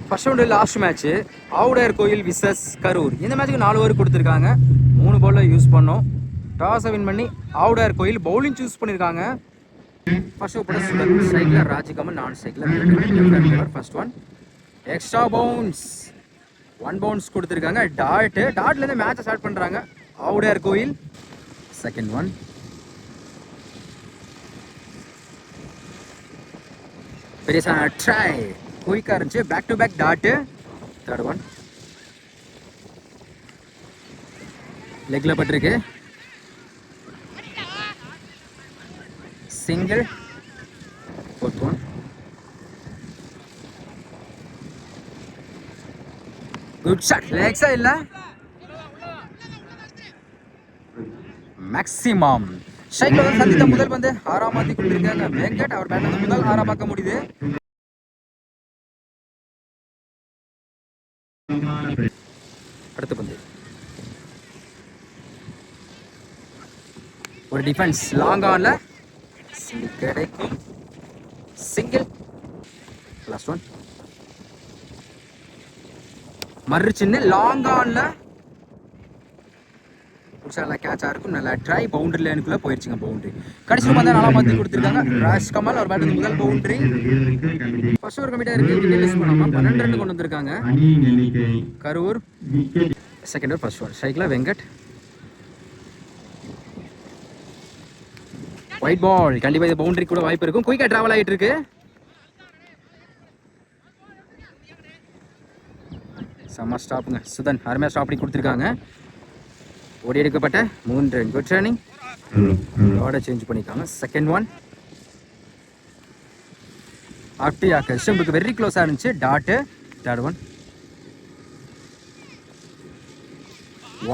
First round last match Avudaiyar கோயில் versus Karur. இந்த மேட்ச்சுக்கு 4 ஓவர் கொடுத்துருக்காங்க. 3 பாலில் யூஸ் பண்ணோம். டாஸை வின் பண்ணி ஆவுடையார் கோயில் பவுலிங் சூஸ் பண்ணியிருக்காங்க. ஃபர்ஸ்ட் ஓவர் போட ஸ்ட்ரைக்கில் ராஜ்கமல், நான் ஸ்ட்ரைக்கில் first one extra bounce 1 bounce கொடுத்துருக்காங்க. டாட்லேருந்து மேட்சை ஸ்டார்ட் பண்ணுறாங்க ஆவுடையார் கோயில். செகண்ட் ஒன் பெரிய ட்ரை குயிக்காக இருந்துச்சு. Back to back dot. Third one லெக்கில் பட்டிருக்கு. Single. Fourth one good shot. லெக்ஸா இல்லை மேக்ஸிமம். ஸ்ட்ரைக்கில் சந்தித்த முதல் பந்து 6ஆம் மாற்றி கொடுத்துருக்காங்க வெங்கட். அவர் பேட் வந்து முதல் 6 பார்க்க முடியுது. அடுத்த பந்து ஒரு டிஃபென்ஸ் லாங் ஆன்ல கிடைக்கும். சிங்கிள். லாஸ்ட் ஒன் மறுச்சின்னு லாங் ஆன்ல நல்லா கேட்சா இருக்கும். நல்லா ட்ரை பவுண்டரி லைனுக்குள்ள போயிருச்சுங்க. பவுண்டரி கடைசியில் பார்த்தா 4ஆம் மாற்றி கொடுத்துருக்காங்க ராஜ்கமல். அவர் பேட் முதல் பவுண்டரி. ஃபர்ஸ்ட் ஓவர் கம்மிட்டா இருக்கு. விக்கெட் யூஸ் பண்ணாம 12 ரன் கொண்டு வந்திருக்காங்க Karur. Second over first over ஸ்ட்ரைக்கில் வெங்கட். White ball. கண்டிப்பாக இது பவுண்டரி கூட வாய்ப்பு இருக்கும். குயிக்காக டிராவல் ஆகிட்டு இருக்கு. செம்ம ஸ்டாப்புங்க. சுதன் அருமையாக ஸ்டாப் பண்ணி கொடுத்துருக்காங்க. ஓடி எடுக்கப்பட்ட 3 run. Good running. Order change பண்ணியிருக்காங்க. செகண்ட் ஒன் ஆஃப்டி ஆக்க ஸ்டம்புக்கு வெரி க்ளோஸாக இருந்துச்சு. Dot. Third one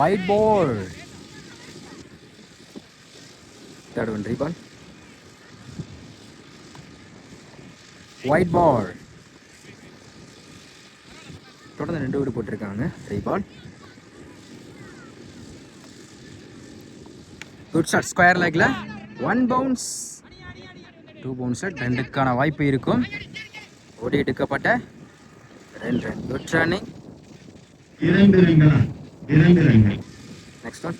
wide ball. Third one reball. Wide ball. தொடர்ந்து 2 ஓவர் போட்டிருக்காங்க. ரீபால். குட் ஷாட் ஸ்கொயர் லெக்ல 1 பவுன்ஸ் 2 பவுன்ஸ். 2க்கான வாய்ப்பு இருக்கும். ஓடி எடுக்கப்பட்ட 2 ரன். Good running. 2 ரன்கள். Next one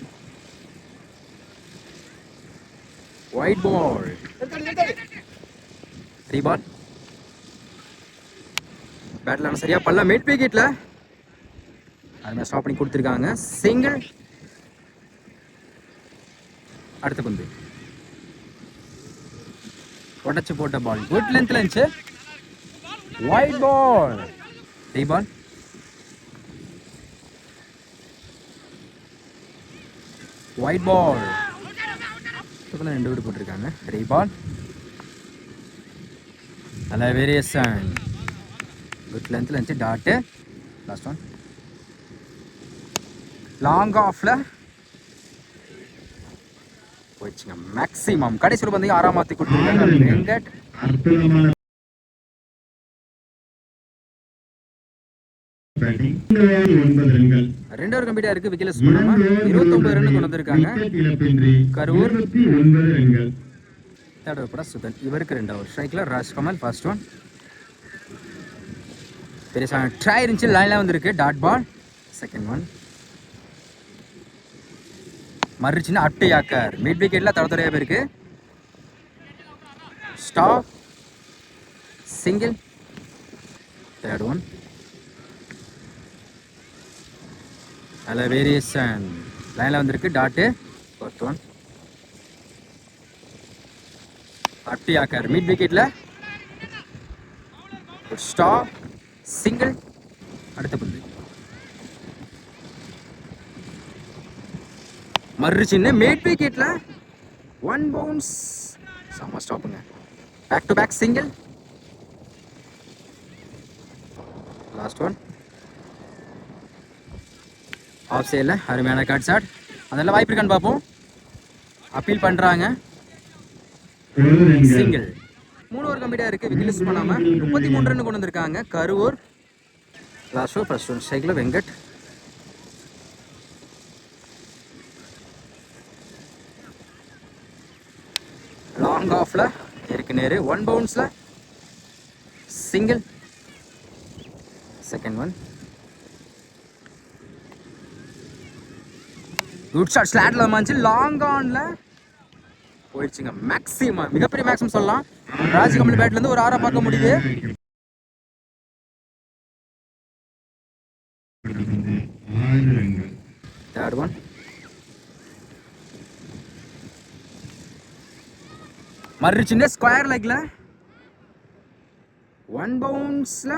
wide ball. ரீபால். பேட்ல சரியா பல்ல மிட் விக்கெட்ல அருமையா ஸ்டாப் பண்ணி கொடுத்துருக்காங்க. சிங்கிள். அடுத்த பந்து உடச்சு போட்ட பால் குட் லென்த்ல இருந்துச்சு. White ball. ரீபால். ஒயிட் பால். 2 விடு போட்டிருக்காங்க. ரீபால். நல்ல வேரியேஷன். குட் லென்த்ல இருந்துச்சு. டாட்டு. லாஸ்ட் ஒன் லாங் ஆஃப்ல போயிடுச்சுங்க. மேக்ஸிமம். கடைசியில் வந்து 6ஆம் மாற்றி கொடுத்துருக்காங்க வெங்கட். 2 ஓவர் கம்ப்ளீட்டா இருக்கு. விக்கெட் பண்ணாம 29 ரன் கொண்டு வந்திருக்காங்க கரூர். தேர்ட் ஓவர் கூட சுதன். இவருக்கு 2 ஓவர். ஸ்ட்ரைக்ல ராஜ்கமல். ஃபர்ஸ்ட் ஒன் பெரிய ட்ரை இருந்துச்சு. லைன்ல வந்திருக்கு. Dot ball. செகண்ட் ஒன் மறுச்சின்னு அட்டு யாக்கர். மிட் விக்கெட்ல தடத்துறையா போயிருக்கு. ஸ்டாப். சிங்கிள். தேர்ட் ஒன் நல்ல வேரியேஷன். லைன்ல வந்திருக்கு. Dot. Fourth one at yorker. Mid விக்கெட்ல ஸ்டாப். சிங்கிள். அடுத்த பந்து மறுச்சின்னு மிட் விக்கெட்ல 1 பவுன்ஸ். செம்ம ஸ்டாப்புங்க. Back to back single. Last one off சைடில் அருமையான கார்ட் ஷாட். அதெல்லாம் வாய்ப்பு இருக்கான்னு பார்ப்போம். அப்பீல் பண்ணுறாங்க. சிங்கிள். 3 ஓவர் கம்ப்ளீட்டாக இருக்குது. விக்கெட் யூஸ் பண்ணாமல் 33 ரன் கொண்டு வந்திருக்காங்க Karur. Last over first one ஸ்ட்ரைக்கில் வெங்கட். லாங் ஆஃப்ல இருக்கு நேரு. 1 பவுன்ஸ்ல single. Second one. Good shot. ஸ்லாட்ல வந்துச்சு. லாங் ஆன்ல போயிடுச்சுங்க. மேக்ஸிமம், மிகப்பெரிய மேக்ஸிமம் சொல்லலாம். ராஜ்கமல் பேட்ல இருந்து ஒரு 6 பார்க்க முடியுது. Third one. மறுச்சிங்க ஸ்கொயர் லெக்ல 1 பவுன்ஸ்ல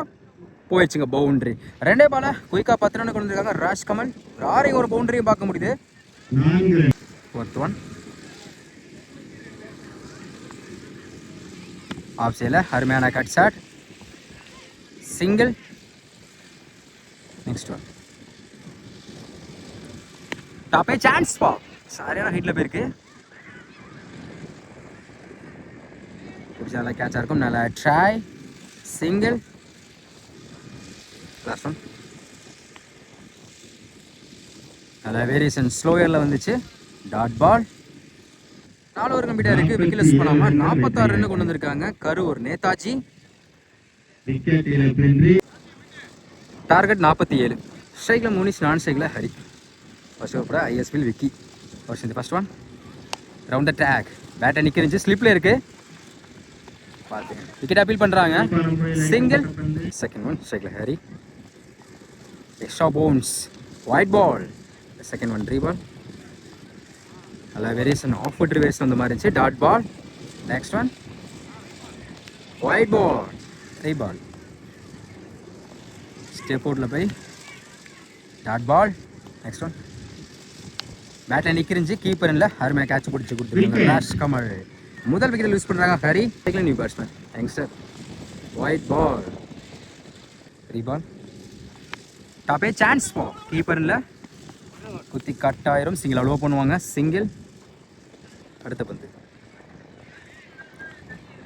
போயிடுச்சுங்க பவுண்டரி. ரெண்டே பால குயிக்கா 10 ரன் கொண்டு வந்திருக்காங்க ராஜ்கமல். யாரையும் ஒரு பவுண்டரியும் பார்க்க முடியுது. Fourth one. ஆஃப் சைடில் அருமையான cut shot. Single. Next one. டாப்பே சான்ஸ் பா. சரியான ஹிட்ல போயிருக்கு. நல்லா கேட்சா இருக்கும். நல்லா ட்ரை. சிங்கிள். Last one. நல்லா வேரியேஷன் ஸ்லோயரில் வந்துச்சு. டாட் பால். 4 ஓவர் கம்ப்ளீட்டாக இருக்குது. விக்கெட் லூஸ் பண்ணாமல் 46 ரன் கொண்டு வந்திருக்காங்க கரூர் நேதாஜி. டார்கெட் 47. ஸ்ட்ரைக்கில் முனிஷ், நான் ஸ்ட்ரைக்கில் ஹரி. ஃபர்ஸ்ட் ஓவர் கூட ஐஎஸ்பியில் Vicky. First one. Round the track. பேட்டை நிற்கிருந்துச்சு. ஸ்லிப்பில் இருக்குது. பார்த்துங்க. விக்கெட் அப்பீல் பண்ணுறாங்க. சிங்கிள். Second one. ஸ்ட்ரைக்கில் Hari. Extra bounce. Wide ball. Second one. Reball. நல்லா வேரியேஷன் ஆஃப் ஃபுட் ரிவேஸ் அந்த மாதிரி இருந்துச்சு. Dot ball. Next one. Wide ball. Reball. Step அவுட்டில் போய் டாட் பால். Next one. பேட்டில் நிற்கிருந்துச்சு. கீப்பர் இல்லை. அருமையாக கேட்ச் பிடிச்சி கொடுத்துருக்காங்க ராஜ்கமல். முதல் விக்கெட் லூஸ் பண்ணுறாங்க Hari. New batsman youngster. Wide ball. Reball. டாப்பே சான்ஸ் போ. கீப்பர் இல்லை. குத்தி கட் ஆயிரும். சிங்கிள் அலோவ் பண்ணுவாங்க. சிங்கிள். அடுத்த பந்து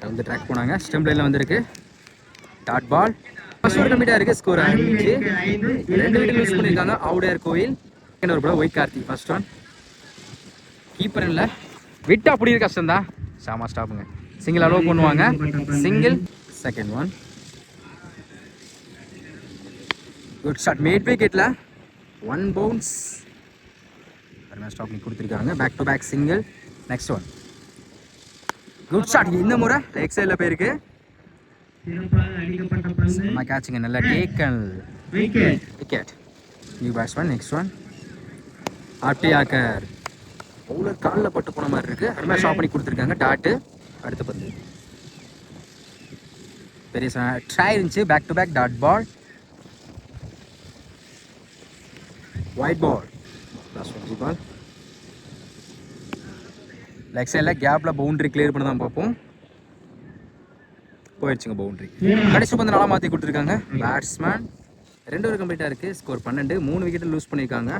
வந்து ட்ராக் போனாங்க. ஸ்டெம்ப் லைனில் வந்திருக்கு. டாட் பால். ஃபர்ஸ்ட் ஓவர் கம்ப்ளீட்டாக இருக்குது. ஸ்கோர் 5. 2 விக்கெட் லூஸ் பண்ணியிருக்காங்க ஆவுடையார் கோயில். செகண்ட் ஓவர் கூட Y Karthi. First one. Keeper இல்லை. விட்டா அப்படி இருக்க கஷ்டம் தான். சாமா ஸ்டாப்புங்க. சிங்கிள் அலோவ் பண்ணுவாங்க. Single. Second one. Good shot. Mid விக்கெட்ல 1 பவுன்ஸ். ஸ்டாப் பண்ணி கொடுத்துருக்காங்க. Back to back single. Next one. Good shot. இந்த முறை லெக் சைடில் போயிருக்கு. கேட்சுங்க. நல்லா taken. Wicket. New batsman. Next one. ஆர்டியாக்கர். பவுலர் காலில் பட்டு போன மாதிரி இருக்கு. அருமையாக ஸ்டாப் பண்ணி கொடுத்துருக்காங்க. டாட்டு. அடுத்த பந்து பெரிய ட்ரை இருந்துச்சு. Back to back dot ball. White ball. Last one. Ball. Leg சைடில் கேப்பில் பவுண்டரி கிளியர் பண்ண தான் பார்ப்போம். போயிடுச்சுங்க பவுண்டரி. கடைசி பந்து நல்லா மாற்றி கொடுத்துருக்காங்க பேட்ஸ்மேன். 2 ஓவர் கம்ப்ளீட்டாக இருக்குது. ஸ்கோர் 12. 3 விக்கெட் லூஸ் பண்ணியிருக்காங்க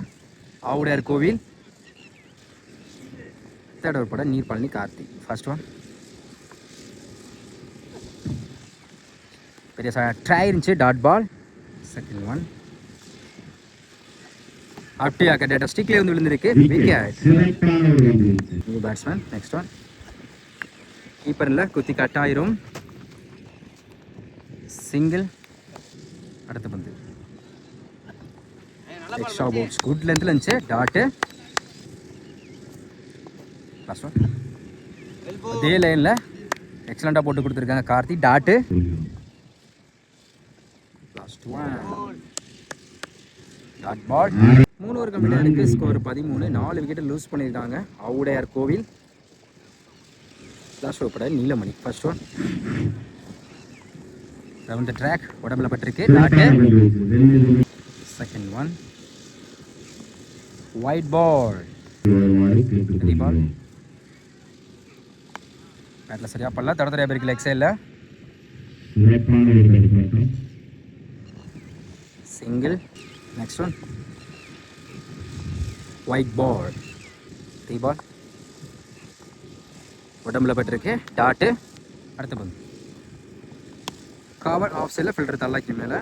ஆவுடையார் கோவில். தேர்ட் ஓவர் பட நீர் பழனி கார்த்தி. First one. பெரிய ட்ரை இருந்துச்சு. Dot ball. Second one. அப்படியாக டேட்டா ஸ்டிக்லேயே வந்து விழுந்திருக்கு. Wicket. New batsman. Next one. Keeper இல்லை. குத்தி கட் ஆயிரும். சிங்கிள். அடுத்த பந்து எக்ஸ்ட்ரா பவுன்ஸ். குட் லென்த்ல இருந்துச்சு. டாட்டு. Last one. அதே லைனில் எக்ஸலண்டாக போட்டு கொடுத்துருக்காங்க Karthi. Dot. Last one. Dot ball. 3 over கம்ப்ளீட்டாக இருக்குது. ஸ்கோர் 13. 4 விக்கெட்டை லூஸ் பண்ணியிருக்காங்க ஆவுடையார் கோவில். லாஸ்ட் ஓவர் பட Neelamani. First one. Round the track. உடம்புல பட்டிருக்கு. Dot. Second one. Wide ball. Ball. பேட்டில் சரியா பண்ணல. தடத்தரையா பேருக்கு லெக் சைடில். Single. Next one. Wide ball. Ball. உடம்புல பட்டிருக்கு. டாட்டு. அடுத்த பந்து கவர். ஆஃப் சைடில் ஃபில்டர் தள்ளாக்கி மேலே.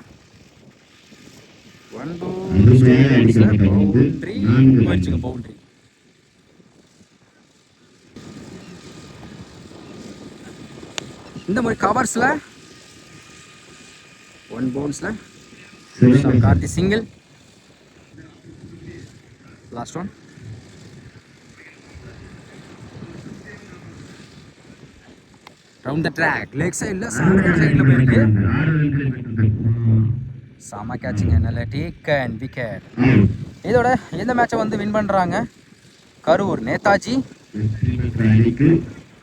1 பவுண்டரி. போயிடுச்சுங்க பவுண்டரி. இந்த மாதிரி கவர்ஸில் 1 பவுன்ஸில் Karthi single. Last one. Round the track leg சைடில் சைடில் போயிருக்கு. செம கேட்சிங்க, நல்ல டேக் அண்ட் விக்கெட். இதோட எந்த மேட்சை வந்து வின் பண்ணுறாங்க? கரூர் நேதாஜி